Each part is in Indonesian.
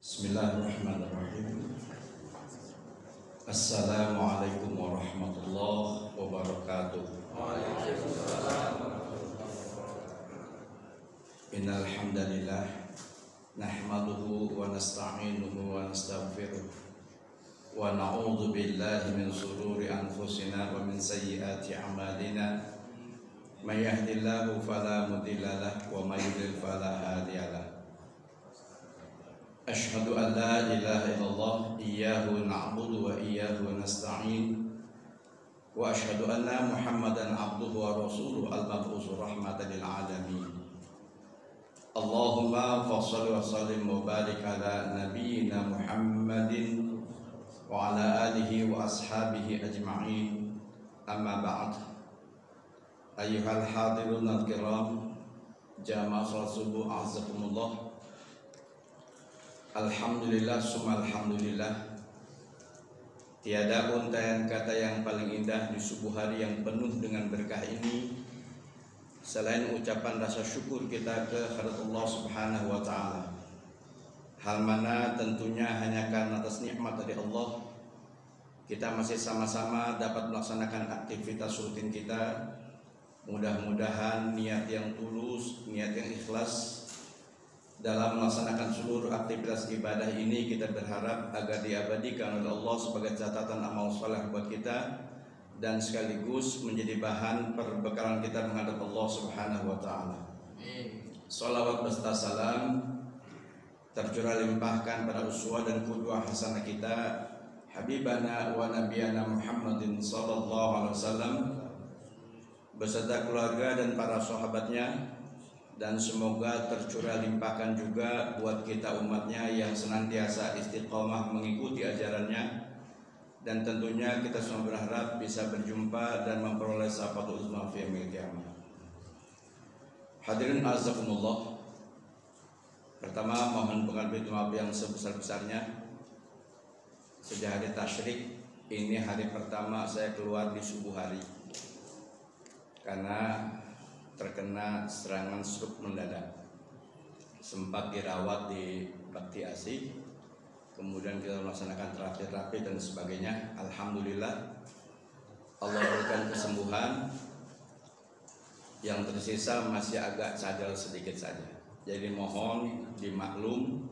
Bismillahirrahmanirrahim. Assalamualaikum warahmatullahi wabarakatuh. Innal hamdalillah nahmaduhu wa nasta'inuhu wa nastaghfiruh wa na'udzu billahi min shururi anfusina wa min sayyiati a'malina. May yahdihillahu fala mudilla lahu wa may yudlil fala hadiya lahu. Asyhadu an la ilaha illallah iyyahu na'budu wa iyyahu nasta'in wa asyhadu anna Muhammadan abduhu wa rasuluhu al-mab'uts rahmatan lil alamin. Allahumma shalli wa sallim wa barik ala nabiyyina Muhammadin wa ala alihi wa ashabihi ajma'in. Amma ba'd. Ayyuhal hadirun al-kiram, jamaah salat subuh a'azzakumullah. Alhamdulillah summa alhamdulillah. Tiada untaian kata yang paling indah di subuh hari yang penuh dengan berkah ini selain ucapan rasa syukur kita ke Allah Subhanahu wa taala. Hal mana tentunya hanya karena atas nikmat dari Allah kita masih sama-sama dapat melaksanakan aktivitas rutin kita. Mudah-mudahan niat yang tulus, niat yang ikhlas dalam melaksanakan seluruh aktivitas ibadah ini kita berharap agar diabadikan oleh Allah sebagai catatan amal saleh buat kita dan sekaligus menjadi bahan perbekalan kita menghadap Allah Subhanahu wa taala. Shalawat beserta salam tercurah limpahkan pada uswah dan qudwah hasanah kita habibana wa nabiyana Muhammadin sallallahu alaihi wasallam beserta keluarga dan para sahabatnya, dan semoga tercurah limpahkan juga buat kita umatnya yang senantiasa istiqomah mengikuti ajarannya, dan tentunya kita semua berharap bisa berjumpa dan memperoleh syafaat uzma fi yaumil qiyamah. Hadirin azakumullah. Pertama mohon pengambil maaf yang sebesar-besarnya. Sejak hari tasyrik ini hari pertama saya keluar di subuh hari karena terkena serangan stroke mendadak. Sempat dirawat di Bakti Asih, kemudian kita melaksanakan terapi dan sebagainya. Alhamdulillah Allah berikan kesembuhan. Yang tersisa masih agak cadel sedikit saja. Jadi mohon dimaklum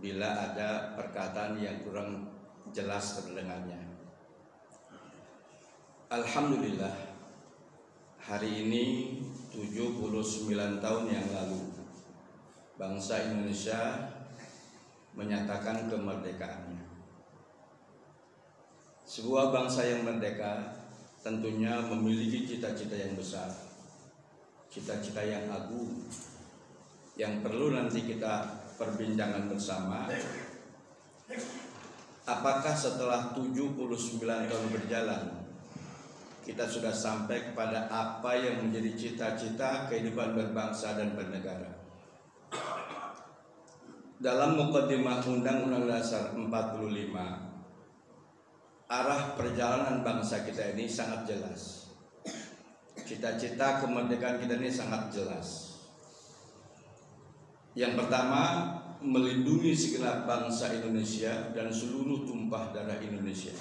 bila ada perkataan yang kurang jelas terdengarnya. Alhamdulillah hari ini 79 tahun yang lalu bangsa Indonesia menyatakan kemerdekaannya. Sebuah bangsa yang merdeka tentunya memiliki cita-cita yang besar, cita-cita yang agung, yang perlu nanti kita perbincangan bersama. Apakah setelah 79 tahun berjalan kita sudah sampai kepada apa yang menjadi cita-cita kehidupan berbangsa dan bernegara? Dalam muqaddimah Undang-Undang Dasar 45, arah perjalanan bangsa kita ini sangat jelas. Cita-cita kemerdekaan kita ini sangat jelas. Yang pertama, melindungi segenap bangsa Indonesia dan seluruh tumpah darah Indonesia,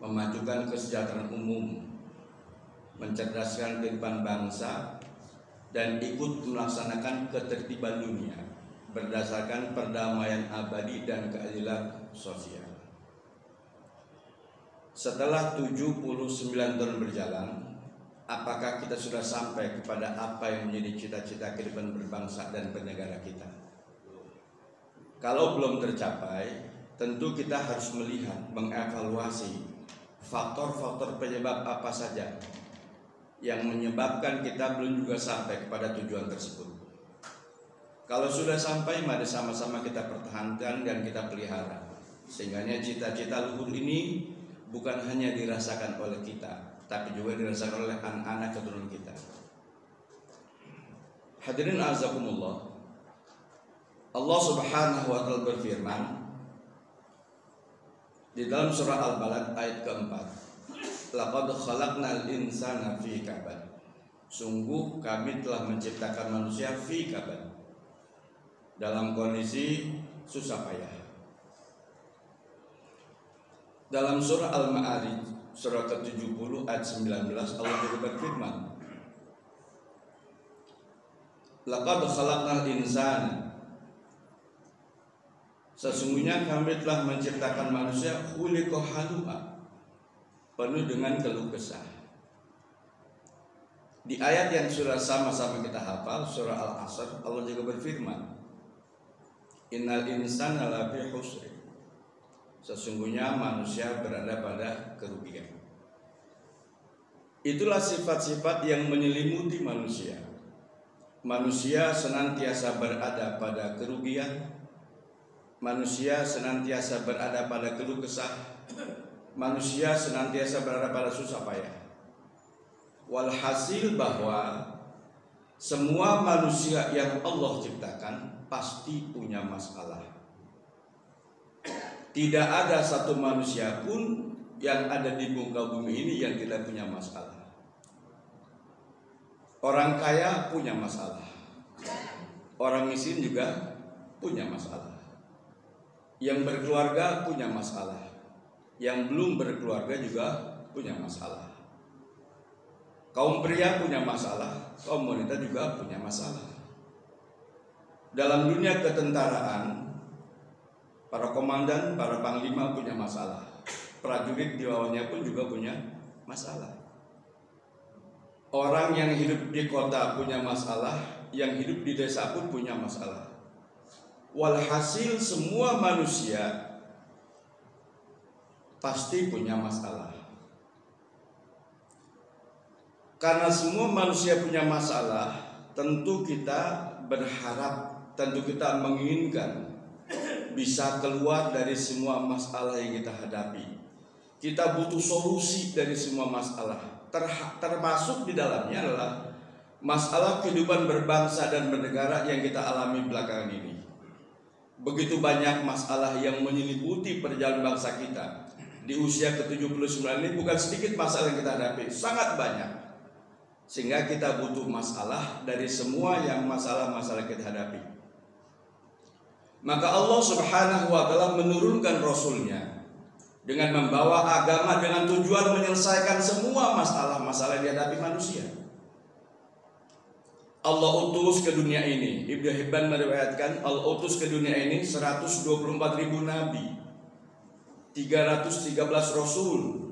memajukan kesejahteraan umum, mencerdaskan kehidupan bangsa, dan ikut melaksanakan ketertiban dunia berdasarkan perdamaian abadi dan keadilan sosial. Setelah 79 tahun berjalan, apakah kita sudah sampai kepada apa yang menjadi cita-cita kehidupan berbangsa dan bernegara kita? Kalau belum tercapai, tentu kita harus melihat, mengevaluasi faktor-faktor penyebab apa saja yang menyebabkan kita belum juga sampai kepada tujuan tersebut. Kalau sudah sampai, mari sama-sama kita pertahankan dan kita pelihara, sehingga cita-cita luhur ini bukan hanya dirasakan oleh kita, tapi juga dirasakan oleh anak-anak keturunan kita. Hadirin azakumullah. Allah Subhanahu wa taala berfirman di dalam surah Al-Balad ayat keempat, laqad khalaqnal insana fi kabad. Sungguh kami telah menciptakan manusia fi kabad, dalam kondisi susah payah. Dalam surah Al-Ma'arij surah ke-70 ayat 19 Allah juga berfirman, laqad khalaqnal insana, sesungguhnya kami telah menciptakan manusia khuliqa halu'a, penuh dengan keluh kesah. Di ayat yang sudah sama-sama kita hafal surah Al-Asr Allah juga berfirman, innal insana lafi khusr, sesungguhnya manusia berada pada kerugian. Itulah sifat-sifat yang menyelimuti manusia. Manusia senantiasa berada pada kerugian, manusia senantiasa berada pada keluh kesah, manusia senantiasa berada pada susah payah. Walhasil bahwa semua manusia yang Allah ciptakan pasti punya masalah. Tidak ada satu manusia pun yang ada di muka bumi ini yang tidak punya masalah. Orang kaya punya masalah, orang miskin juga punya masalah, yang berkeluarga punya masalah, yang belum berkeluarga juga punya masalah. Kaum pria punya masalah, kaum wanita juga punya masalah. Dalam dunia ketentaraan, para komandan, para panglima punya masalah. Prajurit di bawahnya pun juga punya masalah. Orang yang hidup di kota punya masalah, yang hidup di desa pun punya masalah. Walhasil semua manusia pasti punya masalah. Karena semua manusia punya masalah, tentu kita berharap, tentu kita menginginkan bisa keluar dari semua masalah yang kita hadapi. Kita butuh solusi dari semua masalah. Termasuk di dalamnya adalah masalah kehidupan berbangsa dan bernegara yang kita alami belakangan ini. Begitu banyak masalah yang menyelimuti perjalanan bangsa kita. Di usia ke-79 ini bukan sedikit masalah yang kita hadapi, sangat banyak. Sehingga kita butuh masalah dari semua yang masalah-masalah kita hadapi. Maka Allah Subhanahu wa ta'ala menurunkan Rasulnya dengan membawa agama dengan tujuan menyelesaikan semua masalah-masalah yang dihadapi manusia. Allah utus ke dunia ini, Ibnu Hibban meriwayatkan, Allah utus ke dunia ini 124.000 nabi, 313 rasul,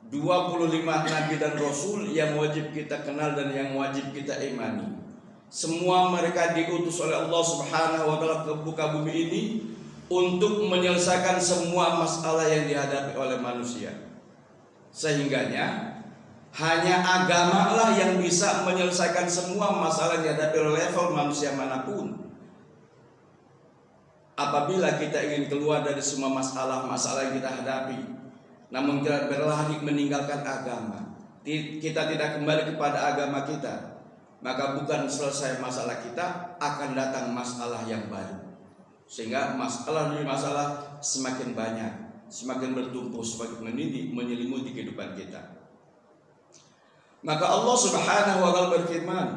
25 nabi dan rasul yang wajib kita kenal dan yang wajib kita imani. Semua mereka diutus oleh Allah Subhanahu wa ta'ala ke muka bumi ini untuk menyelesaikan semua masalah yang dihadapi oleh manusia. Sehingganya hanya agama lah yang bisa menyelesaikan semua masalah yang dihadapi oleh level manusia manapun. Apabila kita ingin keluar dari semua masalah-masalah yang kita hadapi, namun kita berlari meninggalkan agama, kita tidak kembali kepada agama kita, maka bukan selesai masalah kita, akan datang masalah yang baru. Sehingga masalah demi masalah semakin banyak, semakin bertumpuk, semakin menindih, menyelimuti kehidupan kita. Maka Allah Subhanahu wa ta'ala berfirman,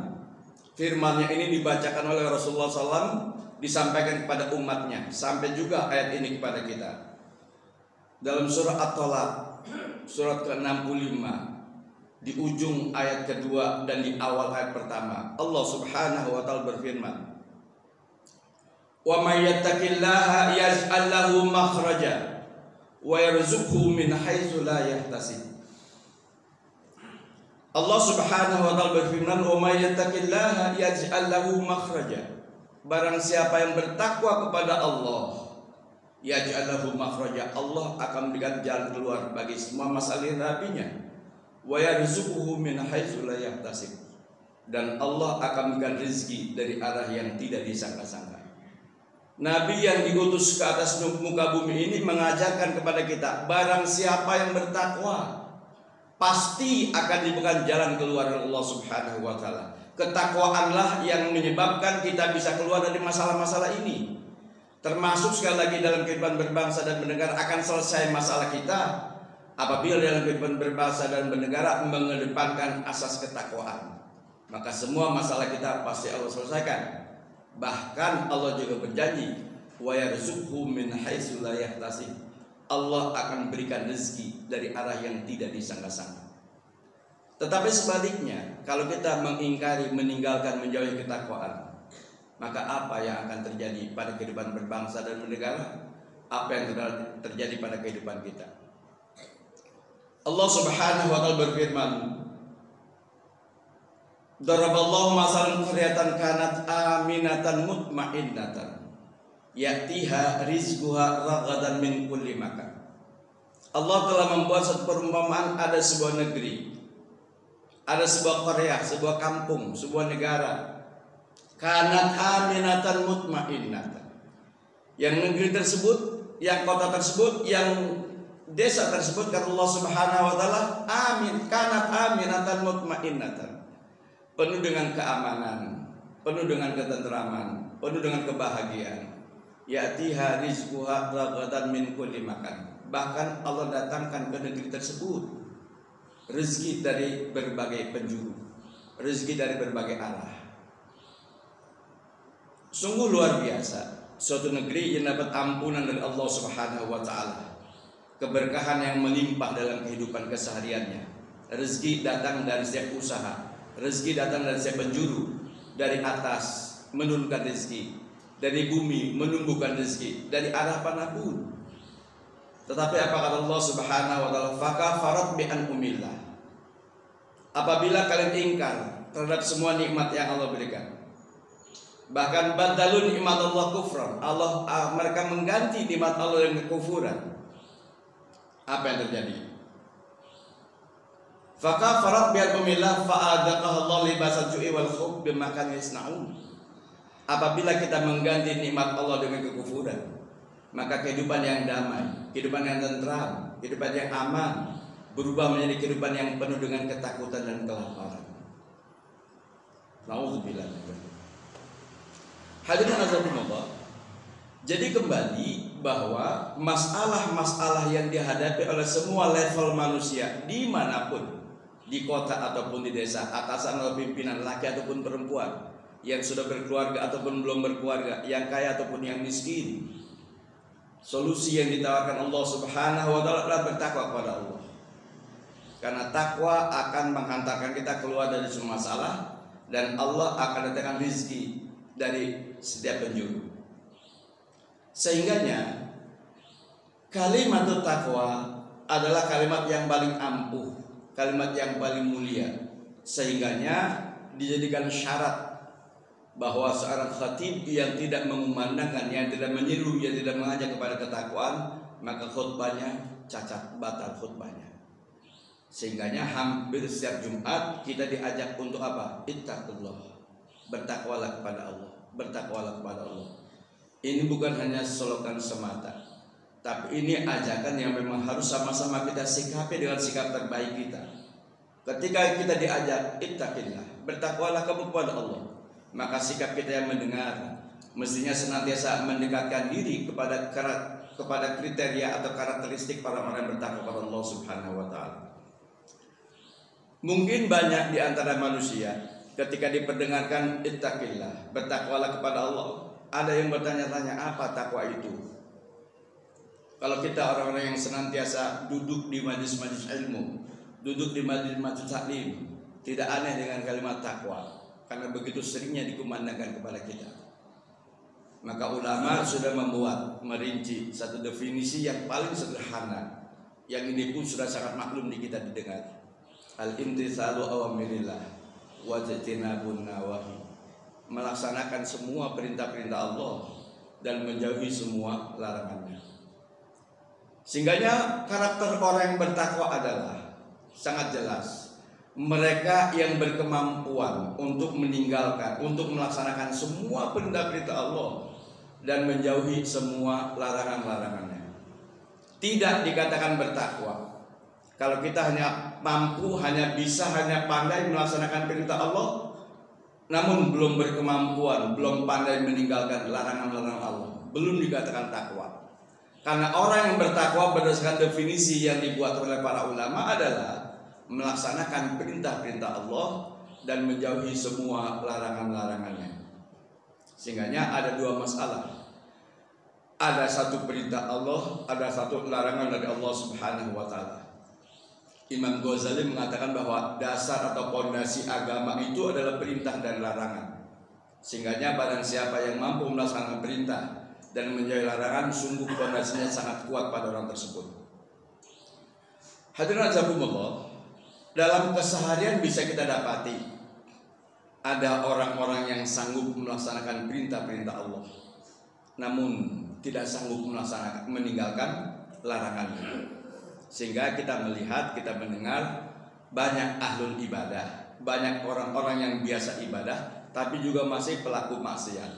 firman-Nya ini dibacakan oleh Rasulullah SAW, disampaikan kepada umatnya, sampai juga ayat ini kepada kita. Dalam surah At-Talaq, surat ke-65, di ujung ayat kedua dan di awal ayat pertama, Allah Subhanahu wa ta'ala berfirman, wa may yattaqillaha yaj'al lahu makhraja wa yarzuqhu min haitsu la yahtasib. Allah Subhanahu wa ta'ala berfirman, wa may yattaqillaha yaj'al lahu makhraja, barang siapa yang bertakwa kepada Allah, yaj'al lahu makhraja, Allah akan memberikan jalan keluar bagi semua masalah yang dihadapinya. Wa yarzuquhu min haitsu la yahtasib, dan Allah akan memberikan rezeki dari arah yang tidak disangka-sangka. Nabi yang diutus ke atas muka bumi ini mengajarkan kepada kita, barang siapa yang bertakwa pasti akan diberikan jalan keluar dari Allah Subhanahu wa ta'ala. Ketakwaanlah yang menyebabkan kita bisa keluar dari masalah-masalah ini. Termasuk sekali lagi dalam kehidupan berbangsa dan bernegara akan selesai masalah kita apabila dalam kehidupan berbangsa dan bernegara mengedepankan asas ketakwaan. Maka semua masalah kita pasti Allah selesaikan. Bahkan Allah juga berjanji, wa yarzuqhu min haitsu la yahtasib. Allah akan berikan rezeki dari arah yang tidak disangka-sangka. Tetapi sebaliknya, kalau kita mengingkari, meninggalkan, menjauhi ketakwaan, maka apa yang akan terjadi pada kehidupan berbangsa dan bernegara? Apa yang terjadi pada kehidupan kita? Allah Subhanahu wa taala berfirman, daraballahu masalan qaryatan kanat aminatan mutmainnatan ya'tiha rizquha ragadan min kulli makan. Allah telah membuat satu perumpamaan, ada sebuah negeri, ada sebuah Korea, sebuah kampung, sebuah negara. Kanat aminatan mutmainnatan. Yang negeri tersebut, yang kota tersebut, yang desa tersebut kata Allah Subhanahu wa taala, amin, kanat aminatan mutmainnatan. Penuh dengan keamanan, penuh dengan ketenteraman, penuh dengan kebahagiaan. Ya'tiha rizquha ragadan min kulli makan. Bahkan Allah datangkan ke negeri tersebut rezeki dari berbagai penjuru, rezeki dari berbagai arah. Sungguh luar biasa suatu negeri yang dapat ampunan dari Allah Subhanahu wa taala, keberkahan yang melimpah dalam kehidupan kesehariannya. Rezeki datang dari setiap usaha, rezeki datang dari setiap penjuru, dari atas menurunkan rezeki, dari bumi menumbuhkan rezeki, dari arah manapun. Tetapi apa kata Allah Subhanahu wa taala? Fakafarat bi an'umillah. Apabila kalian ingkar terhadap semua nikmat yang Allah berikan, bahkan badalun nikmat Allah kufran, mereka mengganti nikmat Allah dengan kekufuran. Apa yang terjadi? Fakafarat bi an'umillah fa'adaqaha Allah libasal ju'i wal khawf bima kanu yasna'un. Apabila kita mengganti nikmat Allah dengan kekufuran, maka kehidupan yang damai, kehidupan yang tentram, kehidupan yang aman berubah menjadi kehidupan yang penuh dengan ketakutan dan kelaparan. Nauzubillah. Hadirin azakumullah. Jadi kembali bahwa masalah-masalah yang dihadapi oleh semua level manusia dimanapun, di kota ataupun di desa, atasan atau pimpinan, laki ataupun perempuan, yang sudah berkeluarga ataupun belum berkeluarga, yang kaya ataupun yang miskin, solusi yang ditawarkan Allah Subhanahu wa taala adalah bertakwa kepada Allah. Karena takwa akan menghantarkan kita keluar dari semua masalah, dan Allah akan datangkan rezeki dari setiap penjuru. Sehingganya kalimat takwa adalah kalimat yang paling ampuh, kalimat yang paling mulia. Sehingganya dijadikan syarat bahwa seorang khatib yang tidak mengumandangkan, yang tidak menyeru, yang tidak mengajak kepada ketakwaan, maka khutbahnya cacat, batal khutbahnya. Sehingganya hampir setiap Jumat kita diajak untuk apa? Ittaqullah, bertakwalah kepada Allah, bertakwalah kepada Allah. Ini bukan hanya slogan semata, tapi ini ajakan yang memang harus sama-sama kita sikapi dengan sikap terbaik kita. Ketika kita diajak ittaqillah, bertakwalah kamu kepada Allah, maka sikap kita yang mendengar mestinya senantiasa mendekatkan diri kepada kriteria atau karakteristik para orang yang bertakwa kepada Allah Subhanahu wa taala. Mungkin banyak di antara manusia ketika diperdengarkan ittaqillah, bertakwalah kepada Allah, ada yang bertanya-tanya apa takwa itu. Kalau kita orang-orang yang senantiasa duduk di majlis-majlis ilmu, duduk di majlis-majlis taklim, tidak aneh dengan kalimat takwa, karena begitu seringnya dikumandangkan kepada kita. Maka ulama sudah merinci satu definisi yang paling sederhana, yang ini pun sudah sangat maklum di kita didengar. Al-imtitsalu awamirillah wa ijtinabun nawahi. Melaksanakan semua perintah-perintah Allah dan menjauhi semua larangannya. Sehingganya karakter orang yang bertakwa adalah sangat jelas. Mereka yang berkemampuan untuk meninggalkan, untuk melaksanakan semua perintah-perintah Allah dan menjauhi semua larangan-larangannya. Tidak dikatakan bertakwa kalau kita hanya mampu, hanya pandai melaksanakan perintah Allah, namun belum berkemampuan, belum pandai meninggalkan larangan-larangan Allah, belum dikatakan takwa. Karena orang yang bertakwa berdasarkan definisi yang dibuat oleh para ulama adalah melaksanakan perintah-perintah Allah dan menjauhi semua larangan-larangannya. Sehingganya ada dua masalah. Ada satu perintah Allah, ada satu larangan dari Allah Subhanahu wa taala. Imam Ghazali mengatakan bahwa dasar atau fondasi agama itu adalah perintah dan larangan. Sehingganya barang siapa yang mampu melaksanakan perintah dan menjauhi larangan, sungguh fondasinya sangat kuat pada orang tersebut. Hadirin azakumullah, dalam keseharian bisa kita dapati ada orang-orang yang sanggup melaksanakan perintah-perintah Allah, namun tidak sanggup melaksanakan, meninggalkan larangannya. Sehingga kita melihat, kita mendengar banyak ahlul ibadah, banyak orang-orang yang biasa ibadah, tapi juga masih pelaku maksiat,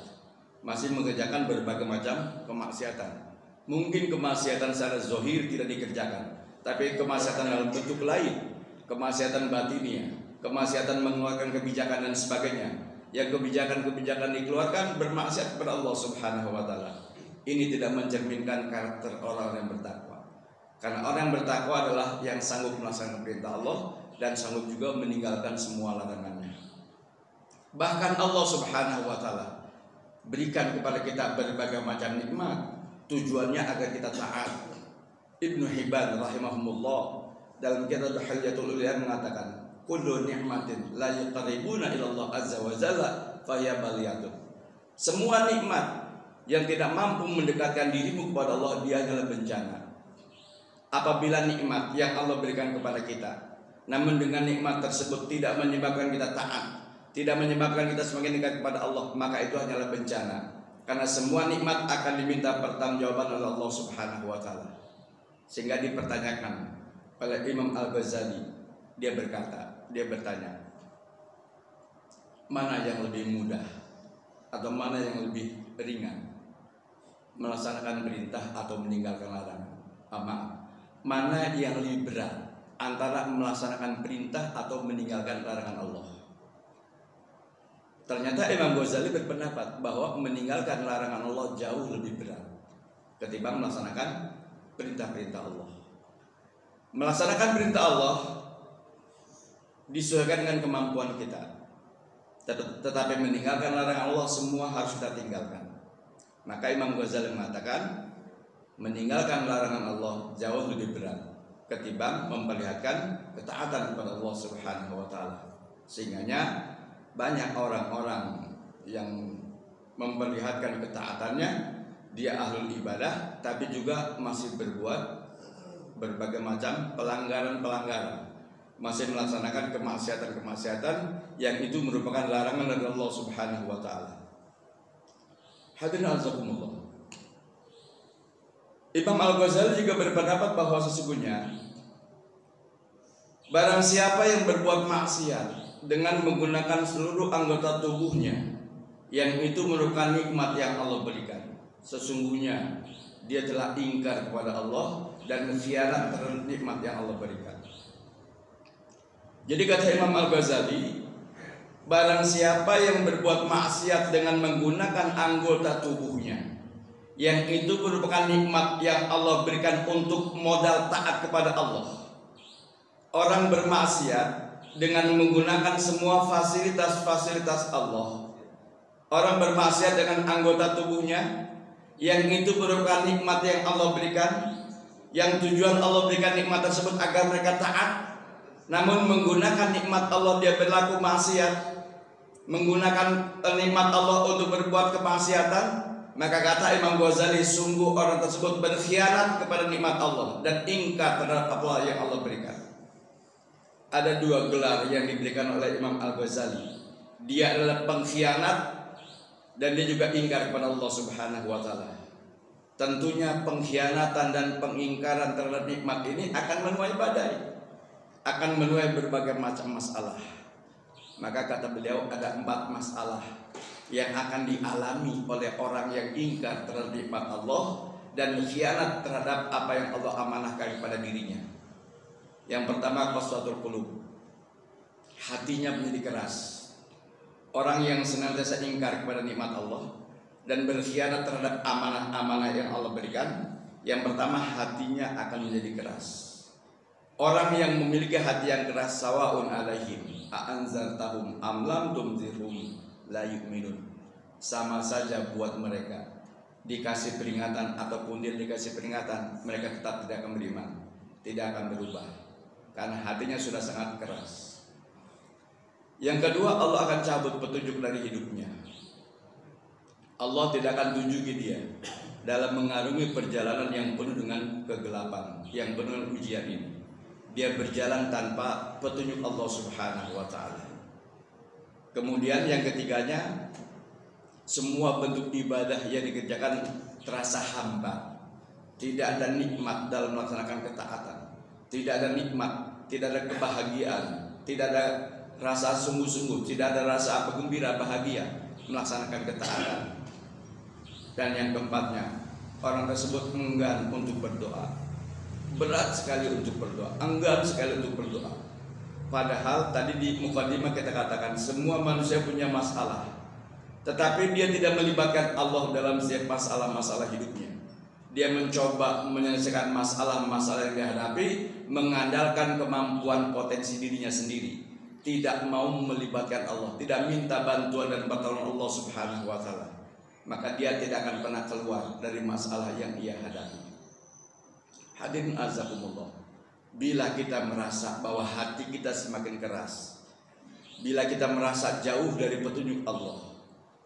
masih mengerjakan berbagai macam kemaksiatan. Mungkin kemaksiatan secara zahir tidak dikerjakan, tapi kemaksiatan dalam bentuk lain, kemaksiatan batinnya, kemaksiatan mengeluarkan kebijakan dan sebagainya, yang kebijakan-kebijakan dikeluarkan bermaksiat kepada Allah Subhanahu wa taala. Ini tidak mencerminkan karakter orang yang bertakwa. Karena orang yang bertakwa adalah yang sanggup melaksanakan perintah Allah dan sanggup juga meninggalkan semua larangannya. Bahkan Allah Subhanahu wa taala berikan kepada kita berbagai macam nikmat, tujuannya agar kita taat. Ibnu Hibban rahimahumullah dalam kitab Hilyatul Awliya mengatakan, kullu ni'matin la yuqarribuna ila Allah azza wa jalla fahiya baliyatun. Semua nikmat yang tidak mampu mendekatkan dirimu kepada Allah, dia adalah bencana. Apabila nikmat yang Allah berikan kepada kita, namun dengan nikmat tersebut tidak menyebabkan kita taat, tidak menyebabkan kita semakin dekat kepada Allah, maka itu hanyalah bencana. Karena semua nikmat akan diminta pertanggungjawaban oleh Allah Subhanahu wa taala. Sehingga dipertanyakan oleh Imam Al-Ghazali, dia bertanya, mana yang lebih mudah atau mana yang lebih ringan, melaksanakan perintah atau meninggalkan larangan? Mana yang lebih berat antara melaksanakan perintah atau meninggalkan larangan Allah? Ternyata Imam Ghazali berpendapat bahwa meninggalkan larangan Allah jauh lebih berat ketimbang melaksanakan perintah-perintah Allah. Melaksanakan perintah Allah disesuaikan dengan kemampuan kita, tetapi meninggalkan larangan Allah semua harus kita tinggalkan. Maka Imam Ghazali mengatakan meninggalkan larangan Allah jauh lebih berat ketimbang memperlihatkan ketaatan kepada Allah Subhanahu wa taala. Sehingganya banyak orang-orang yang memperlihatkan ketaatannya, dia ahlul ibadah tapi juga masih berbuat berbagai macam pelanggaran-pelanggaran, masih melaksanakan kemaksiatan-kemaksiatan yang itu merupakan larangan dari Allah Subhanahu wa taala. Hadirin azakumullah, Imam Al-Ghazali juga berpendapat bahwa sesungguhnya barang siapa yang berbuat maksiat dengan menggunakan seluruh anggota tubuhnya, yang itu merupakan nikmat yang Allah berikan, sesungguhnya dia telah ingkar kepada Allah dan khianat terhadap nikmat yang Allah berikan. Jadi kata Imam Al-Ghazali, barang siapa yang berbuat maksiat dengan menggunakan anggota tubuhnya, yang itu merupakan nikmat yang Allah berikan untuk modal taat kepada Allah. Orang bermaksiat dengan menggunakan semua fasilitas-fasilitas Allah. Orang bermaksiat dengan anggota tubuhnya, yang itu merupakan nikmat yang Allah berikan, yang tujuan Allah berikan nikmat tersebut agar mereka taat, namun menggunakan nikmat Allah dia berlaku maksiat, menggunakan nikmat Allah untuk berbuat kemaksiatan. Maka kata Imam Ghazali, sungguh orang tersebut berkhianat kepada nikmat Allah dan ingkar terhadap apa yang Allah berikan. Ada dua gelar yang diberikan oleh Imam Al-Ghazali. Dia adalah pengkhianat dan dia juga ingkar kepada Allah Subhanahu wa taala. Tentunya pengkhianatan dan pengingkaran terhadap nikmat ini akan menuai badai, akan menuai berbagai macam masalah. Maka kata beliau ada 4 masalah yang akan dialami oleh orang yang ingkar terhadap nikmat Allah dan khianat terhadap apa yang Allah amanahkan kepada dirinya. Yang pertama, qaswatul qulub, hatinya menjadi keras. Orang yang senantiasa ingkar kepada nikmat Allah dan berkhianat terhadap amanah-amanah yang Allah berikan, yang pertama hatinya akan menjadi keras. Orang yang memiliki hati yang keras, sawaun alaihim a'anzartahum am lam tunzirhum la yu'minun. sama saja buat mereka. Dikasih peringatan ataupun dia dikasih peringatan, mereka tetap tidak akan beriman, tidak akan berubah, karena hatinya sudah sangat keras. Yang kedua, Allah akan cabut petunjuk dari hidupnya. Allah tidak akan tunjuki dia dalam mengarungi perjalanan yang penuh dengan kegelapan, yang penuh dengan ujian ini. Dia berjalan tanpa petunjuk Allah Subhanahu wa ta'ala. Kemudian yang ketiganya, semua bentuk ibadah yang dikerjakan terasa hampa. Tidak ada nikmat dalam melaksanakan ketaatan. Tidak ada nikmat, tidak ada kebahagiaan, tidak ada rasa sungguh-sungguh, tidak ada rasa gembira, bahagia melaksanakan ketaatan. Dan yang keempatnya, orang tersebut enggan untuk berdoa. Berat sekali untuk berdoa, enggan sekali untuk berdoa. Padahal tadi di mukadimah kita katakan semua manusia punya masalah, tetapi dia tidak melibatkan Allah dalam setiap masalah-masalah hidupnya. Dia mencoba menyelesaikan masalah-masalah yang dihadapi mengandalkan kemampuan potensi dirinya sendiri, tidak mau melibatkan Allah, tidak minta bantuan dan pertolongan Allah Subhanahu wa ta'ala. Maka dia tidak akan pernah keluar dari masalah yang ia hadapi. Hadirin azakumullah, bila kita merasa bahwa hati kita semakin keras, bila kita merasa jauh dari petunjuk Allah,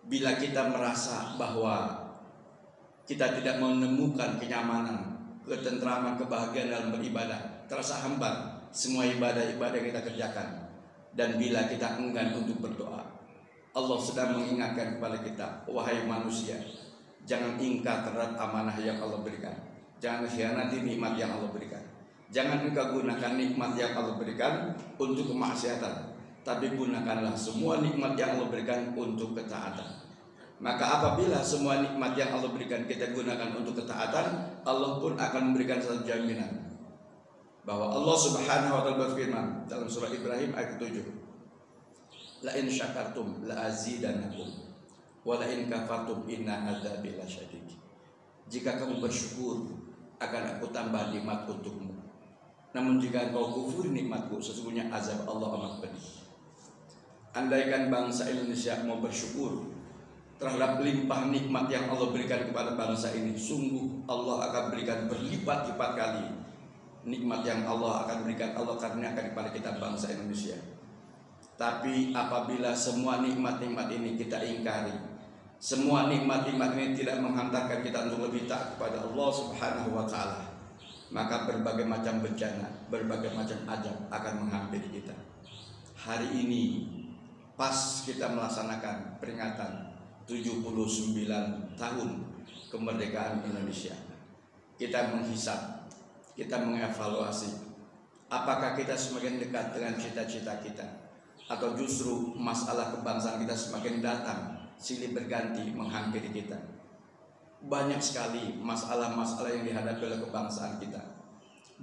bila kita merasa bahwa kita tidak menemukan kenyamanan, ketentraman, kebahagiaan dalam beribadah, terasa hambar semua ibadah-ibadah yang kita kerjakan, dan bila kita enggan untuk berdoa, Allah sedang mengingatkan kepada kita, wahai manusia, jangan ingkar terhadap amanah yang Allah berikan, jangan khianati nikmat yang Allah berikan, jangan engkau gunakan nikmat yang Allah berikan untuk kemaksiatan, tapi gunakanlah semua nikmat yang Allah berikan untuk ketaatan. Maka apabila semua nikmat yang Allah berikan kita gunakan untuk ketaatan, Allah pun akan memberikan satu jaminan bahwa Allah Subhanahu wa ta'ala berfirman dalam surah Ibrahim ayat 7, la in syakartum la azidannakum wa la in kafartum inna adzabi lasyadid. Jika kamu bersyukur, akan aku tambah nikmat untukmu. Namun jika kau kufur nikmatku, sesungguhnya azab Allah amat pedih. Andaikan bangsa Indonesia mau bersyukur terhadap limpah nikmat yang Allah berikan kepada bangsa ini, sungguh Allah akan berikan berlipat-lipat kali nikmat yang Allah akan berikan, Allah karuniakan kepada kita bangsa Indonesia. Tapi apabila semua nikmat-nikmat ini kita ingkari, semua nikmat-nikmat ini tidak menghantarkan kita untuk lebih taat kepada Allah Subhanahu wa ta'ala, maka berbagai macam bencana, berbagai macam azab akan menghampiri kita. Hari ini pas kita melaksanakan peringatan 79 tahun kemerdekaan Indonesia, kita menghisap, kita mengevaluasi apakah kita semakin dekat dengan cita-cita kita, atau justru masalah kebangsaan kita semakin datang silih berganti menghampiri kita. Banyak sekali masalah-masalah yang dihadapi oleh kebangsaan kita.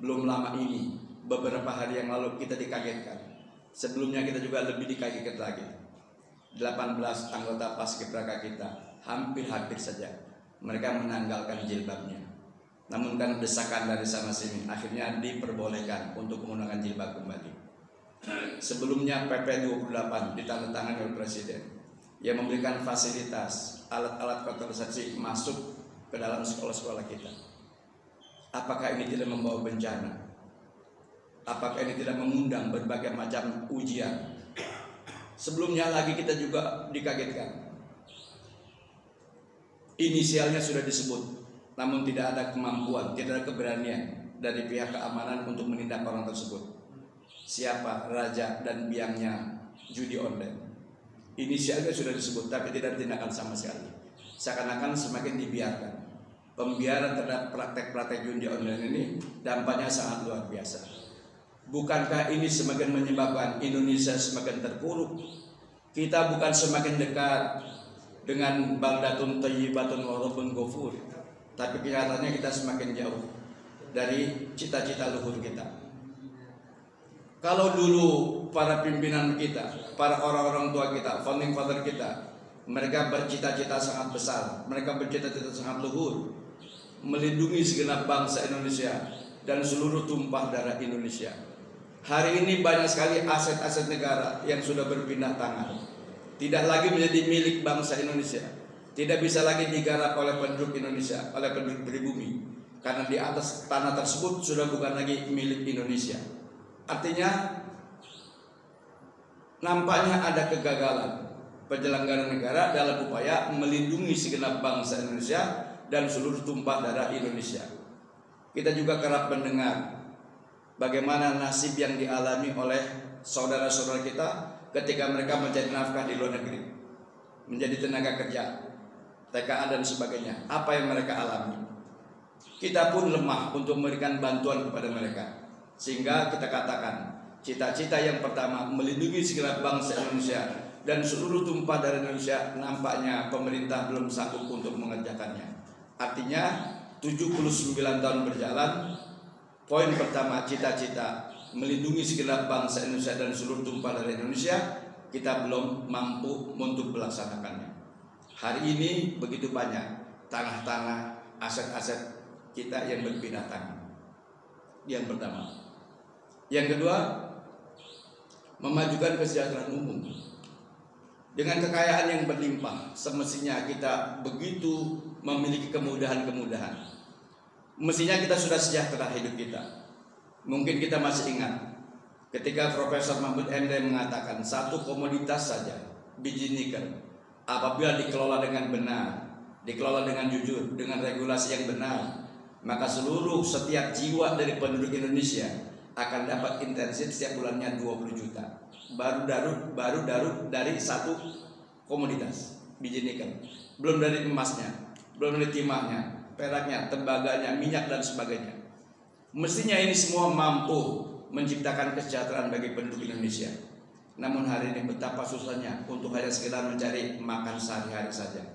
Belum lama ini, beberapa hari yang lalu kita dikagetkan, sebelumnya kita juga lebih dikagetkan lagi. 18 anggota paskibraka kita hampir saja mereka menanggalkan jilbabnya. Namun kan desakan dari sana sini akhirnya diperbolehkan untuk menggunakan jilbab kembali. Sebelumnya PP 28 ditandatangani oleh Presiden yang memberikan fasilitas alat-alat kontrasepsi masuk ke dalam sekolah-sekolah kita. Apakah ini tidak membawa bencana? Apakah ini tidak mengundang berbagai macam ujian? Sebelumnya lagi kita juga dikagetkan, inisialnya sudah disebut, namun tidak ada kemampuan, tidak ada keberanian dari pihak keamanan untuk menindak orang tersebut. Siapa? Raja dan biangnya judi online. Inisialnya sudah disebut, tapi tidak tindakan sama sekali. Seakan-akan semakin dibiarkan. Pembiaran terhadap praktek-praktek judi online ini dampaknya sangat luar biasa. Bukankah ini semakin menyebabkan Indonesia semakin terpuruk? Kita bukan semakin dekat dengan baldatun thayyibatun wa rabbun ghafur, tapi kenyataannya kita semakin jauh dari cita-cita luhur kita. Kalau dulu para pimpinan kita, para orang-orang tua kita, founding father kita, mereka bercita-cita sangat besar, mereka bercita-cita sangat luhur, melindungi segenap bangsa Indonesia dan seluruh tumpah darah Indonesia. Hari ini banyak sekali aset-aset negara yang sudah berpindah tangan, tidak lagi menjadi milik bangsa Indonesia, tidak bisa lagi digarap oleh penduduk Indonesia, oleh penduduk pribumi, karena di atas tanah tersebut sudah bukan lagi milik Indonesia. Artinya nampaknya ada kegagalan penyelenggara negara dalam upaya melindungi segenap bangsa Indonesia dan seluruh tumpah darah Indonesia. Kita juga kerap mendengar bagaimana nasib yang dialami oleh saudara-saudara kita ketika mereka mencari nafkah di luar negeri, menjadi tenaga kerja, TKA dan sebagainya. Apa yang mereka alami? Kita pun lemah untuk memberikan bantuan kepada mereka, sehingga kita katakan cita-cita yang pertama, melindungi segenap bangsa Indonesia dan seluruh tumpah darah Indonesia, nampaknya pemerintah belum sanggup untuk mengerjakannya. Artinya 79 tahun berjalan, poin pertama cita-cita melindungi segenap bangsa Indonesia dan seluruh tumpah darah Indonesia, kita belum mampu untuk melaksanakannya. Hari ini begitu banyak tanah-tanah, aset-aset kita yang berpindah tangan. Yang pertama. Yang kedua, memajukan kesejahteraan umum. Dengan kekayaan yang berlimpah, semestinya kita begitu memiliki kemudahan-kemudahan. Mestinya kita sudah sejahtera hidup kita. Mungkin kita masih ingat ketika Profesor Mahfud MD mengatakan satu komoditas saja, biji nikel, apabila dikelola dengan benar, dikelola dengan jujur, dengan regulasi yang benar, maka setiap jiwa dari penduduk Indonesia akan dapat intensif setiap bulannya 20 juta. Baru dari satu komoditas biji nikel, belum dari emasnya, belum dari timahnya, peraknya, tembaganya, minyak dan sebagainya. Mestinya ini semua mampu menciptakan kesejahteraan bagi penduduk Indonesia. Namun hari ini betapa susahnya untuk hanya sekedar mencari makan sehari-hari saja.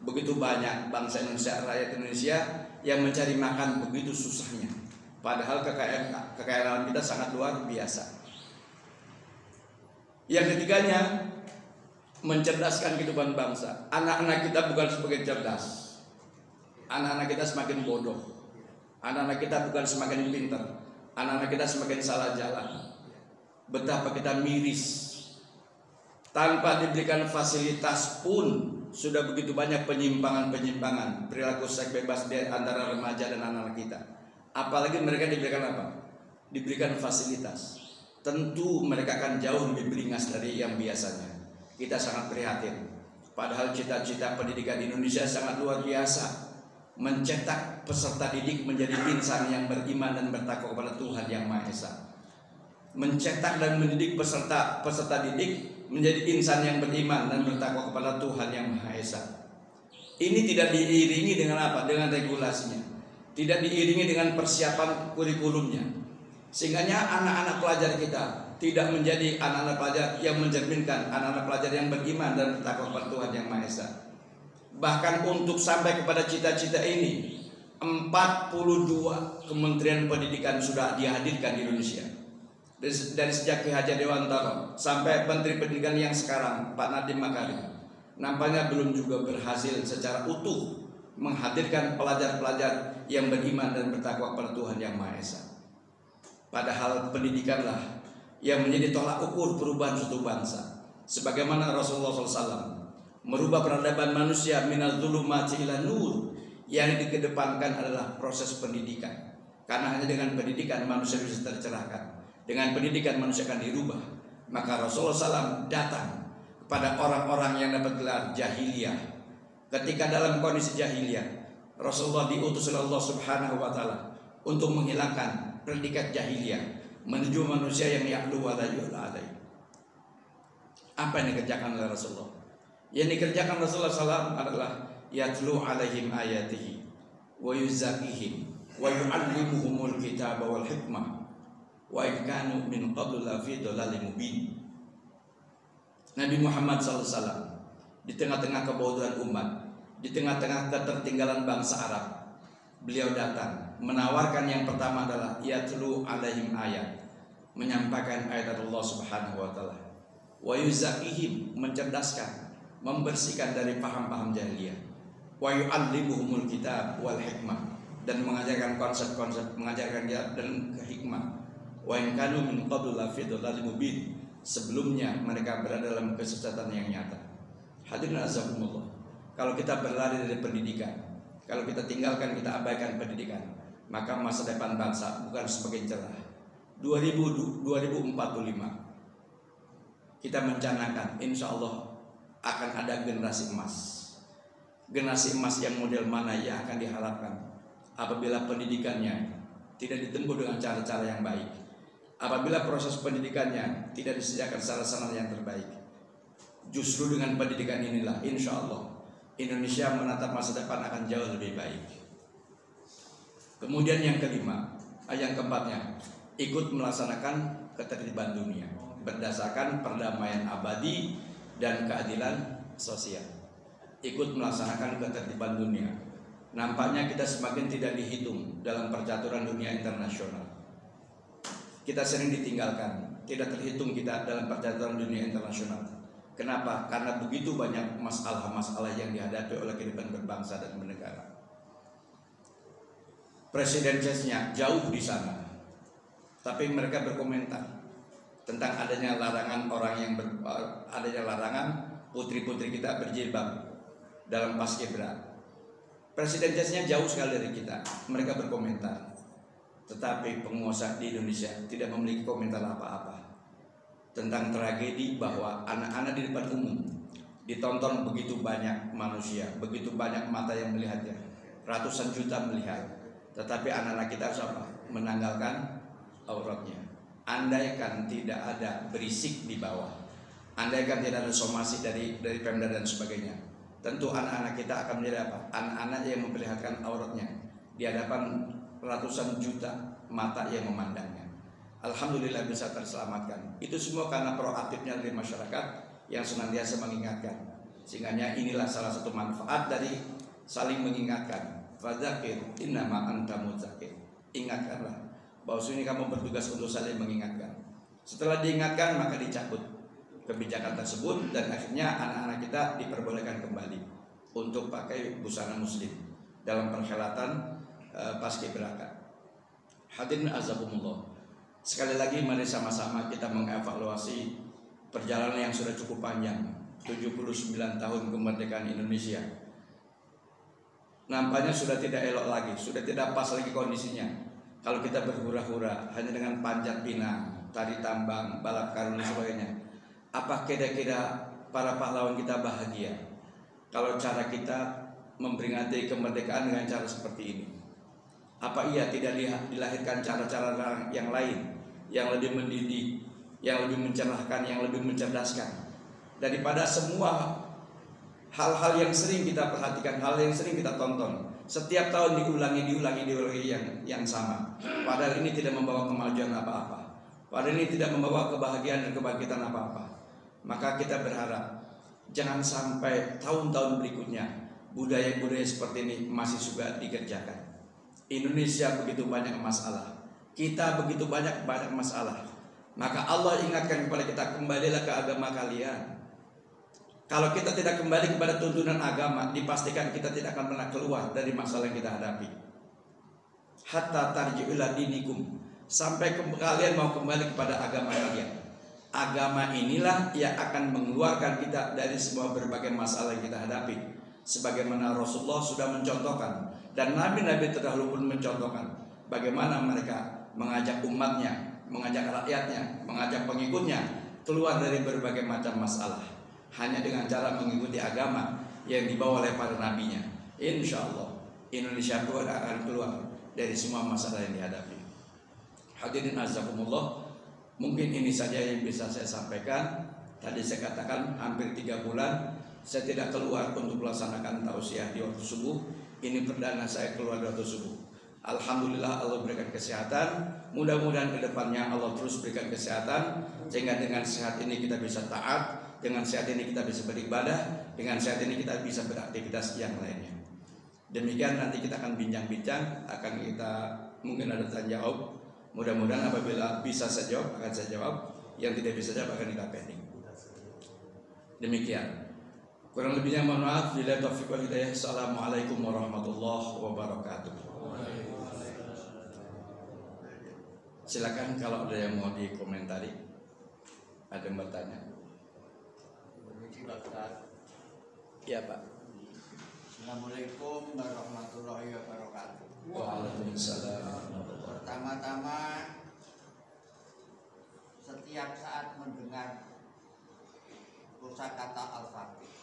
Begitu banyak bangsa Indonesia, rakyat Indonesia yang mencari makan begitu susahnya. Padahal kekayaan kita sangat luar biasa. Yang ketiganya, mencerdaskan kehidupan bangsa. Anak-anak kita bukan semakin cerdas, anak-anak kita semakin bodoh. Anak-anak kita bukan semakin pintar, anak-anak kita semakin salah jalan. Betapa kita miris. Tanpa diberikan fasilitas pun sudah begitu banyak penyimpangan-penyimpangan, perilaku seks bebas di antara remaja dan anak-anak kita. Apalagi mereka diberikan apa? Diberikan fasilitas. Tentu mereka akan jauh lebih beringas dari yang biasanya. Kita sangat prihatin. Padahal cita-cita pendidikan Indonesia sangat luar biasa, mencetak peserta didik menjadi insan yang beriman dan bertakwa kepada Tuhan Yang Maha Esa. Mencetak dan mendidik peserta didik menjadi insan yang beriman dan bertakwa kepada Tuhan Yang Maha Esa. Ini tidak diiringi dengan apa? Dengan regulasinya. Tidak diiringi dengan persiapan kurikulumnya. Sehingga anak-anak pelajar kita tidak menjadi anak-anak pelajar yang mencerminkan anak-anak pelajar yang beriman dan bertakwa kepada Tuhan Yang Maha Esa. Bahkan untuk sampai kepada cita-cita ini, 42 Kementerian Pendidikan sudah dihadirkan di Indonesia. Dari sejak Ki Hajar Dewantara sampai Menteri Pendidikan yang sekarang, Pak Nadiem Makarim, nampaknya belum juga berhasil secara utuh menghadirkan pelajar-pelajar yang beriman dan bertakwa kepada Tuhan Yang Maha Esa. Padahal pendidikanlah yang menjadi tolak ukur perubahan suatu bangsa. Sebagaimana Rasulullah SAW merubah peradaban manusia minal dzulumati ila nur, yang dikedepankan adalah proses pendidikan. Karena hanya dengan pendidikan manusia bisa tercerahkan. Dengan pendidikan manusia akan dirubah. Maka Rasulullah SAW datang kepada orang-orang yang dapat gelar jahiliyah. Ketika dalam kondisi jahiliyah, Rasulullah diutus oleh Allah Subhanahu wa taala untuk menghilangkan predikat jahiliyah, menuju manusia yang ya'lu wa la yu'la alaihi. Apa yang dikerjakan oleh Rasulullah? Yang dikerjakan Rasulullah SAW adalah yatlu alaihim ayatihi wa yuzakkihim wa yu'allimuhumul kitaba wal hikmah wa in kanu min qablu la fi dhalalin mubin. Nabi Muhammad SAW di tengah-tengah kebodohan umat, di tengah-tengah ketertinggalan bangsa Arab, beliau datang menawarkan yang pertama adalah yatlu alaihim ayat, menyampaikan ayat Allah Subhanahu wa taala, wa yuzakkihim, mencerdaskan, membersihkan dari paham-paham jahiliyah, wa yu'allimuhumul kitab wal hikmah, dan mengajarkan konsep-konsep, mengajarkan dia dan hikmah. Wa in kanu min qablu la fi dhalalin mubin, sebelumnya mereka berada dalam kesesatan yang nyata. Hadirin azakumullah, Kalau kita berlari dari pendidikan, kalau kita tinggalkan, kita abaikan pendidikan, maka masa depan bangsa bukan semakin cerah. 2045 kita mencanangkan insya Allah akan ada generasi emas. Generasi emas yang model mana yang akan diharapkan apabila pendidikannya tidak ditempuh dengan cara-cara yang baik, apabila proses pendidikannya tidak disediakan sarana yang terbaik. Justru dengan pendidikan inilah insya Allah Indonesia menatap masa depan akan jauh lebih baik. Kemudian yang keempatnya, ikut melaksanakan ketertiban dunia berdasarkan perdamaian abadi dan keadilan sosial. Ikut melaksanakan ketertiban dunia. Nampaknya kita semakin tidak dihitung dalam percaturan dunia internasional. Kita sering ditinggalkan, tidak terhitung kita dalam percaturan dunia internasional. Kenapa? Karena begitu banyak masalah-masalah yang dihadapi oleh kehidupan berbangsa dan bernegara. Presidensinya jauh di sana, tapi mereka berkomentar tentang adanya larangan adanya larangan putri-putri kita berjilbab dalam paskibra. Presidensinya jauh sekali dari kita, mereka berkomentar. Tetapi penguasa di Indonesia tidak memiliki komentar apa-apa tentang tragedi bahwa anak-anak di depan umum ditonton begitu banyak manusia, begitu banyak mata yang melihatnya, ratusan juta melihat. Tetapi anak-anak kita harus apa? Menanggalkan auratnya. Andaikan tidak ada berisik di bawah, andaikan tidak ada somasi dari Pemda dan sebagainya, tentu anak-anak kita akan menjadi apa? Anak-anak yang memperlihatkan auratnya di hadapan ratusan juta mata yang memandangnya. Alhamdulillah bisa terselamatkan. Itu semua karena proaktifnya dari masyarakat yang senantiasa mengingatkan. Sehingga inilah salah satu manfaat dari saling mengingatkan. Fadzakir innama anta mudzakir. Ingatkanlah bahwa ini kamu bertugas untuk saling mengingatkan. Setelah diingatkan maka dicabut kebijakan tersebut dan akhirnya anak-anak kita diperbolehkan kembali untuk pakai busana muslim dalam perhelatan paskibraka. Hadirin azakumullah. Sekali lagi mari sama-sama kita mengevaluasi perjalanan yang sudah cukup panjang, 79 tahun kemerdekaan Indonesia. Nampaknya sudah tidak elok lagi, sudah tidak pas lagi kondisinya. Kalau kita berhura-hura hanya dengan panjat pinang, tari tambang, balap karung dan sebagainya, apa kira-kira para pahlawan kita bahagia kalau cara kita memperingati kemerdekaan dengan cara seperti ini? Apa iya tidak dilahirkan cara-cara yang lain, yang lebih mendidik, yang lebih mencerahkan, yang lebih mencerdaskan daripada semua hal-hal yang sering kita perhatikan, hal yang sering kita tonton? Setiap tahun diulangi yang sama. Padahal ini tidak membawa kemajuan apa-apa. Padahal ini tidak membawa kebahagiaan dan kebangkitan apa-apa. Maka kita berharap jangan sampai tahun-tahun berikutnya budaya-budaya seperti ini masih juga dikerjakan. Indonesia begitu banyak masalah, kita begitu banyak masalah. Maka Allah ingatkan kepada kita, kembalilah ke agama kalian. Kalau kita tidak kembali kepada tuntunan agama, dipastikan kita tidak akan pernah keluar dari masalah yang kita hadapi. Hatta tarji'u ila dinikum, sampai kalian mau kembali kepada agama kalian. Agama inilah yang akan mengeluarkan kita dari semua berbagai masalah yang kita hadapi. Sebagaimana Rasulullah sudah mencontohkan dan nabi-nabi terdahulu pun mencontohkan bagaimana mereka mengajak umatnya, mengajak rakyatnya, mengajak pengikutnya keluar dari berbagai macam masalah hanya dengan cara mengikuti agama yang dibawa oleh para nabinya. Insya Allah Indonesia akan keluar dari semua masalah yang dihadapi. Hadirin azakumullah, mungkin ini saja yang bisa saya sampaikan. Tadi saya katakan hampir 3 bulan saya tidak keluar untuk melaksanakan tausiah di waktu subuh. Ini perdana saya keluar di waktu subuh. Alhamdulillah Allah berikan kesehatan. Mudah-mudahan ke depannya Allah terus berikan kesehatan, sehingga dengan sehat ini kita bisa taat, dengan sehat ini kita bisa beribadah, dengan sehat ini kita bisa beraktivitas yang lainnya. Demikian nanti kita akan bincang-bincang, akan kita mungkin ada tanya jawab. Mudah-mudahan apabila bisa saya jawab akan saya jawab, yang tidak bisa jawab akan kita pending. Demikian. Kurang lebihnya mohon maaf. Bila taufiq wal hidayah. Assalamualaikum warahmatullahi wabarakatuh. Silakan kalau ada yang mau dikomentari, ada yang bertanya. Ya Pak. Assalamualaikum warahmatullahi wabarakatuh. Waalaikumsalam. Pertama-tama, setiap saat mendengar kosakata Al-Fatih,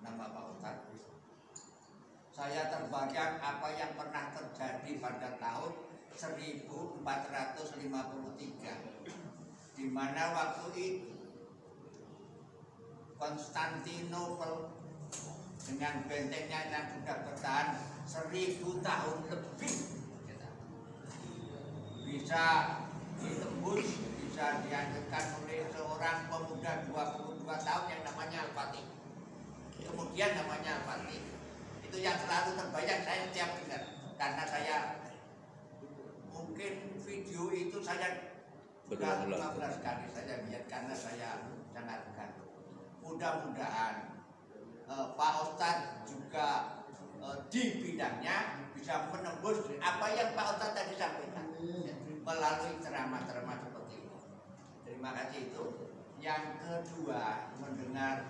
nama Pak Ustadz, saya terbayang apa yang pernah terjadi pada tahun 1453, di mana waktu itu Konstantinopel dengan bentengnya yang sudah bertahan 1000 tahun lebih bisa ditembus, bisa dihancurkan oleh seorang pemuda 22 tahun yang namanya Al-Fatih. Kemudian namanya Al-Fatih. Itu yang selalu terbayang saya setiap dengar, karena saya mungkin video itu saya sudah 15 kali saya lihat karena saya sangat gantung. Mudah-mudahan Pak Ustadz juga di bidangnya bisa menembus apa yang Pak Ustadz tadi sampaikan melalui ceramah-ceramah seperti ini. Terima kasih itu. Yang kedua, mendengar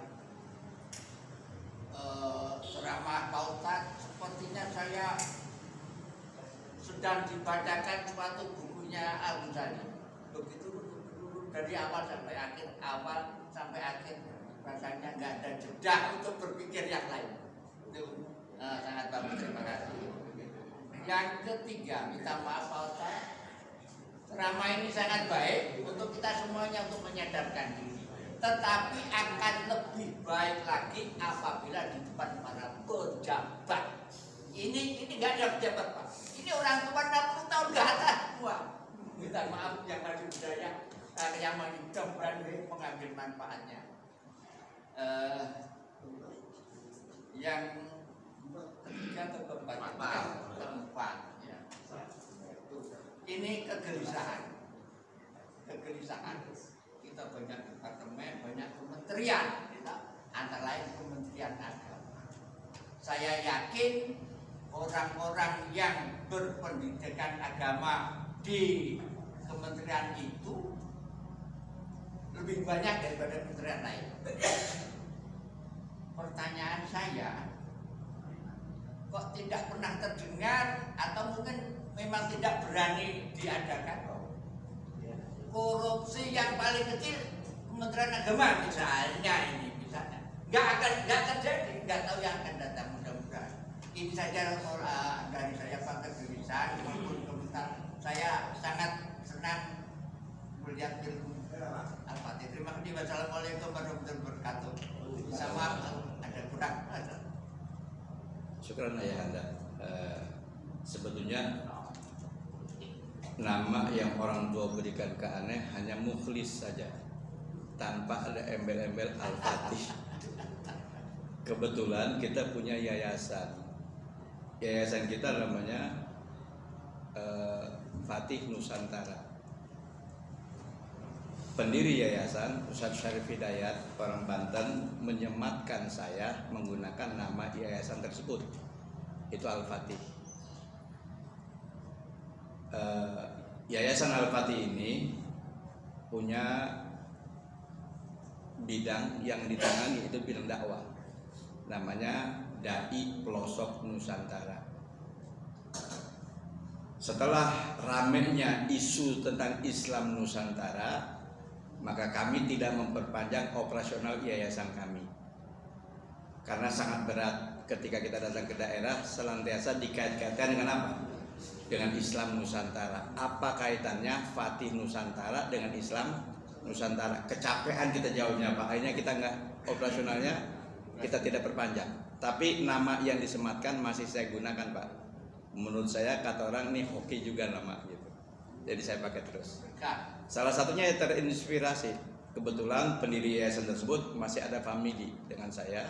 ceramah Pak Ustadz, sepertinya saya sedang dibacakan suatu bukunya Al-Ghazali. Begitu dari awal sampai akhir, rasanya nggak ada jeda untuk berpikir yang lain. Itu sangat bagus, terima kasih. Yang ketiga, minta maaf Pak Ustadz, ceramah ini sangat baik untuk kita semuanya untuk menyadarkan diri. Tetapi akan lebih baik lagi apabila di depan para pejabat. Ini nggak ada pejabat Pak. Ini orang tua 60 tahun ke atas semua. Minta maaf yang masih budaya, yang mudah-mudahan mengambil manfaatnya. Yang ketiga atau keempat, ya. Ini kegelisahan. Kita banyak departemen, banyak kementerian, antara lain Kementerian Agama. Saya yakin orang-orang yang berpendidikan agama di kementerian itu lebih banyak daripada kementerian lain. Pertanyaan saya, kok tidak pernah terdengar atau mungkin memang tidak berani diadakan? Korupsi yang paling kecil Kementerian Agama misalnya, nggak akan terjadi, nggak tahu yang akan datang, mudah-mudahan. Ini saja dari saya Pak kegelisahan, maupun komentar. Saya sangat senang melihat film Al-Fatih. Terima kasih. Wassalamualaikum warahmatullahi wabarakatuh. Sama ada kurang. Syukran ayah Anda. Sebetulnya nama yang orang tua berikan ke aneh hanya Mukhlis saja, tanpa ada embel-embel Al-Fatih. Kebetulan kita punya yayasan. Yayasan kita namanya Fatih Nusantara. Pendiri yayasan Ustadz Syarif Hidayat orang Banten menyematkan saya menggunakan nama yayasan tersebut, itu Al-Fatih. Yayasan Al-Fatih ini punya bidang yang ditangani, itu bidang dakwah, namanya Dai Pelosok Nusantara. Setelah ramainya isu tentang Islam Nusantara, maka kami tidak memperpanjang operasional yayasan kami, karena sangat berat ketika kita datang ke daerah senantiasa dikait-kaitkan dengan apa? Dengan Islam Nusantara. Apa kaitannya Fatih Nusantara dengan Islam Nusantara? Kecapean kita jawabnya Pak, akhirnya kita nggak operasionalnya, kita tidak perpanjang. Tapi nama yang disematkan masih saya gunakan Pak. Menurut saya kata orang nih oke juga nama gitu, jadi saya pakai terus. Salah satunya ya terinspirasi, kebetulan pendiri yayasan tersebut masih ada family dengan saya.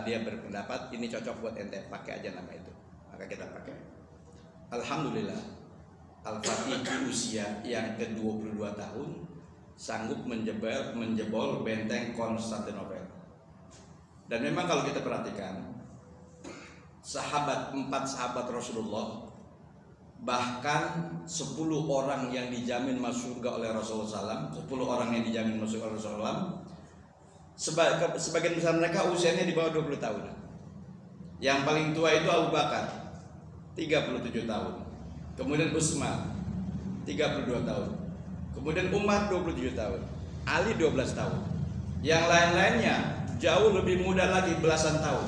Dia berpendapat ini cocok buat ente, pakai aja nama itu, maka kita pakai. Alhamdulillah, Al-Fatih di usia yang ke-22 tahun sanggup menjebol benteng Konstantinopel. Dan memang kalau kita perhatikan, 4 sahabat Rasulullah, bahkan 10 orang yang dijamin masuk surga oleh Rasulullah SAW, 10 orang yang dijamin masuk oleh Rasulullah SAW, Sebagian besar mereka usianya di bawah 20 tahun. Yang paling tua itu Abu Bakar 37 tahun. Kemudian Utsman 32 tahun. Kemudian Umar 27 tahun. Ali 12 tahun. Yang lain-lainnya jauh lebih muda lagi, belasan tahun.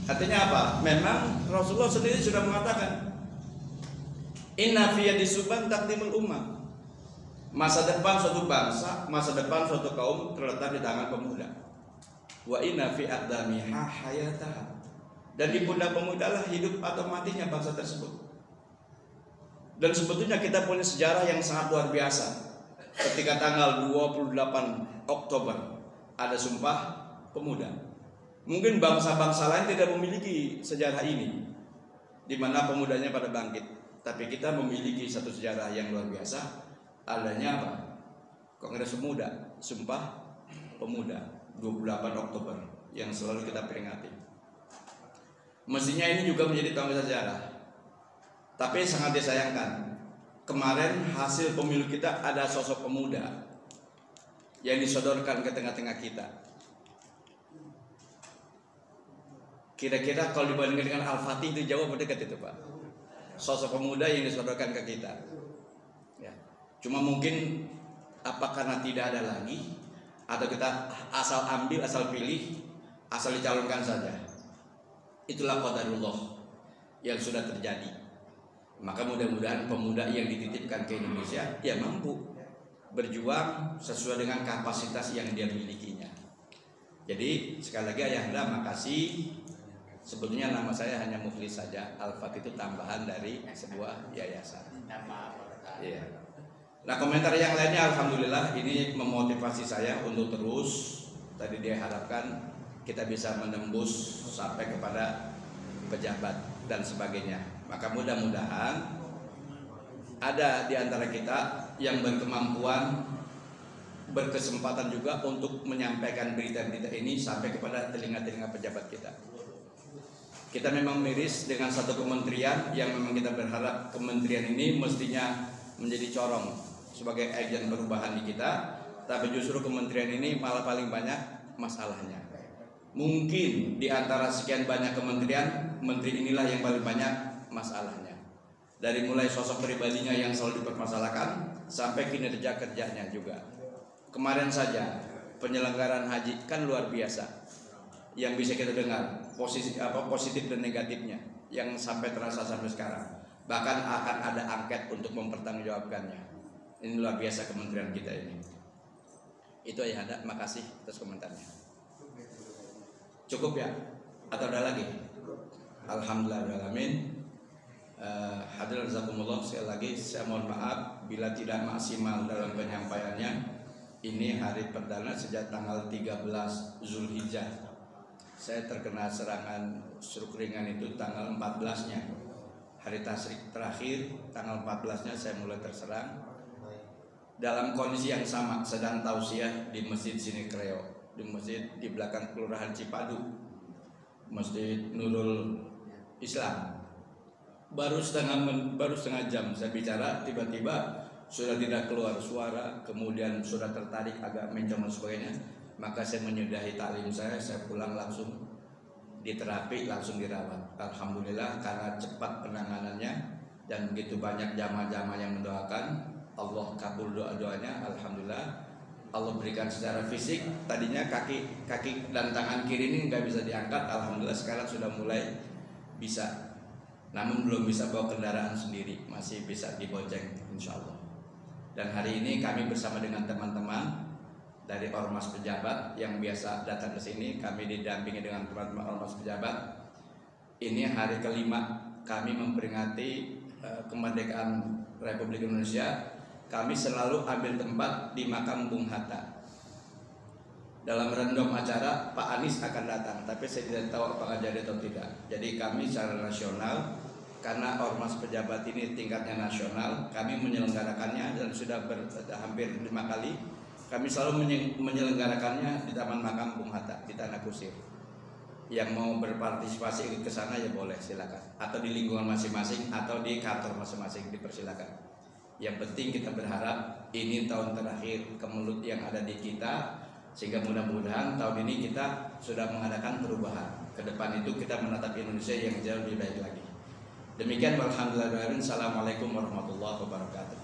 Artinya apa? Memang Rasulullah sendiri sudah mengatakan, inna fi yadi subban taqdimul ummah. Masa depan suatu bangsa, masa depan suatu kaum terletak di tangan pemuda. Wa inna fi aqdamiha hayataha. Dan di pundak pemuda lah hidup atau matinya bangsa tersebut. Dan sebetulnya kita punya sejarah yang sangat luar biasa. Ketika tanggal 28 Oktober ada Sumpah Pemuda. Mungkin bangsa-bangsa lain tidak memiliki sejarah ini, di mana pemudanya pada bangkit. Tapi kita memiliki satu sejarah yang luar biasa. Adanya apa? Kongres Pemuda, Sumpah Pemuda 28 Oktober yang selalu kita peringati. Mestinya ini juga menjadi tahun sejarah. Tapi sangat disayangkan, kemarin hasil pemilu kita ada sosok pemuda yang disodorkan ke tengah-tengah kita. Kira-kira kalau dibandingkan dengan Al-Fatih itu jauh apa dekat itu, Pak? Sosok pemuda yang disodorkan ke kita. Ya. Cuma mungkin apa karena tidak ada lagi, atau kita asal ambil, asal pilih, asal dicalonkan saja. Itulah qadarullah yang sudah terjadi. Maka mudah-mudahan pemuda yang dititipkan ke Indonesia ya mampu berjuang sesuai dengan kapasitas yang dia milikinya. Jadi sekali lagi ayahanda makasih. Sebetulnya nama saya hanya Mukhlis saja. Al-Fatih itu tambahan dari sebuah yayasan. Iya. Nah, komentar yang lainnya alhamdulillah ini memotivasi saya untuk terus. Tadi dia harapkan kita bisa menembus sampai kepada pejabat dan sebagainya. Maka mudah-mudahan ada di antara kita yang berkemampuan, berkesempatan juga untuk menyampaikan berita-berita ini sampai kepada telinga-telinga pejabat kita. Kita memang miris dengan satu kementerian yang memang kita berharap kementerian ini mestinya menjadi corong sebagai agen perubahan di kita, tapi justru kementerian ini malah paling banyak masalahnya. Mungkin di antara sekian banyak kementerian, menteri inilah yang paling banyak masalahnya. Dari mulai sosok pribadinya yang selalu dipermasalahkan sampai kinerja kerjanya juga. Kemarin saja penyelenggaraan haji kan luar biasa. Yang bisa kita dengar positif dan negatifnya yang sampai terasa sampai sekarang. Bahkan akan ada angket untuk mempertanggungjawabkannya. Ini luar biasa kementerian kita ini. Itu ya ada. Makasih atas komentarnya. Cukup ya? Atau ada lagi? Alhamdulillahirrahmanirrahim. Hadirin jazakumullah, sekali lagi saya mohon maaf bila tidak maksimal dalam penyampaiannya. Ini hari perdana sejak tanggal 13 Zulhijjah. Saya terkena serangan stroke ringan itu tanggal 14-nya. Hari tasyrik terakhir tanggal 14-nya saya mulai terserang. Dalam kondisi yang sama, sedang tausiah di Masjid Sinekreo, di masjid di belakang Kelurahan Cipadu, Masjid Nurul Islam. Baru setengah jam saya bicara, tiba-tiba sudah tidak keluar suara, kemudian sudah tertarik agak mencong dan sebagainya. Maka saya menyudahi taklim saya pulang langsung diterapi, langsung dirawat. Alhamdulillah karena cepat penanganannya dan begitu banyak jamaah-jamaah yang mendoakan, Allah kabul doa-doanya. Alhamdulillah Allah berikan secara fisik. Tadinya kaki dan tangan kiri ini nggak bisa diangkat, alhamdulillah sekarang sudah mulai bisa. Namun belum bisa bawa kendaraan sendiri, masih bisa dibonceng insya Allah. Dan hari ini kami bersama dengan teman-teman dari ormas pejabat yang biasa datang ke sini, kami didampingi dengan teman-teman ormas pejabat. Ini hari kelima kami memperingati kemerdekaan Republik Indonesia. Kami selalu ambil tempat di makam Bung Hatta. Dalam random acara Pak Anies akan datang, tapi saya tidak tahu apakah jadi atau tidak. Jadi kami secara nasional, karena ormas pejabat ini tingkatnya nasional, kami menyelenggarakannya dan sudah hampir 5 kali. Kami selalu menyelenggarakannya di Taman Makam Bung Hatta di Tanah Kusir. Yang mau berpartisipasi ke sana ya boleh, silakan. Atau di lingkungan masing-masing atau di kantor masing-masing dipersilakan. Yang penting kita berharap ini tahun terakhir kemelut yang ada di kita Sehingga mudah-mudahan tahun ini kita sudah mengadakan perubahan. Ke depan itu kita menatap Indonesia yang jauh lebih baik lagi. Demikian, walhamdulillah. Assalamualaikum warahmatullahi wabarakatuh.